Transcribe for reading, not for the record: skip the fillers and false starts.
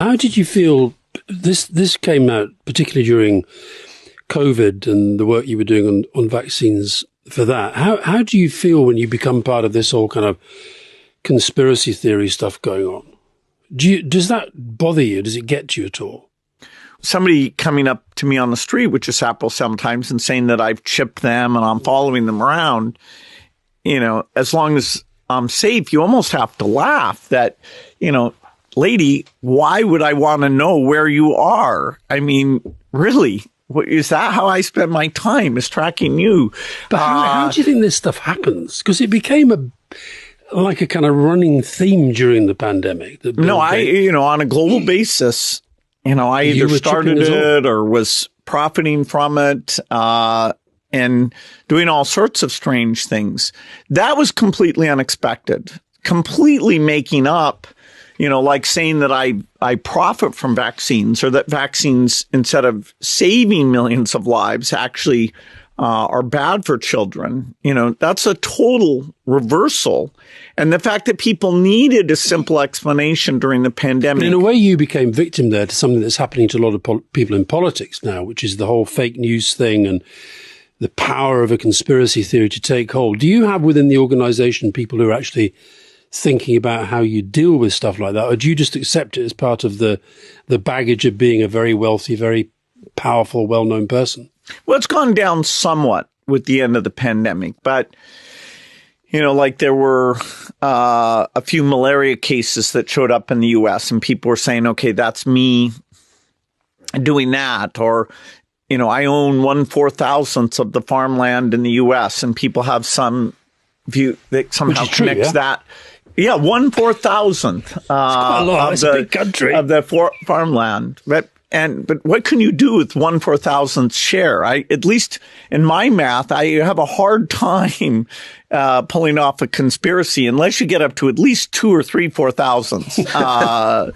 How did you feel? This came out particularly during COVID and the work you were doing on vaccines for that. How do you feel when you become part of this whole kind of conspiracy theory stuff going on? Does that bother you? Does it get to you at all? Somebody coming up to me on the street, which is happens sometimes, and saying that I've chipped them and I'm following them around, as long as I'm safe, you almost have to laugh that, lady, why would I want to know where you are? I mean, really? Is that how I spend my time, is tracking you? But how do you think this stuff happens? Because it became like a kind of running theme during the pandemic. On a global basis, I either started it or was profiting from it and doing all sorts of strange things. That was completely unexpected, completely making up, like saying that I profit from vaccines, or that vaccines, instead of saving millions of lives, actually are bad for children. That's a total reversal. And the fact that people needed a simple explanation during the pandemic. But in a way, you became victim there to something that's happening to a lot of people in politics now, which is the whole fake news thing and the power of a conspiracy theory to take hold. Do you have within the organization people who are actually thinking about how you deal with stuff like that? Or do you just accept it as part of the baggage of being a very wealthy, very powerful, well-known person? Well, it's gone down somewhat with the end of the pandemic, but like there were a few malaria cases that showed up in the U.S. and people were saying, okay, that's me doing that. Or, I own 1/4000th of the farmland in the U.S. and people have some view that somehow connects that. Yeah, 1/4000th It's a big country of the farmland. But what can you do with 1/4000th share? At least in my math, I have a hard time pulling off a conspiracy unless you get up to at least 2 or 3/4000ths.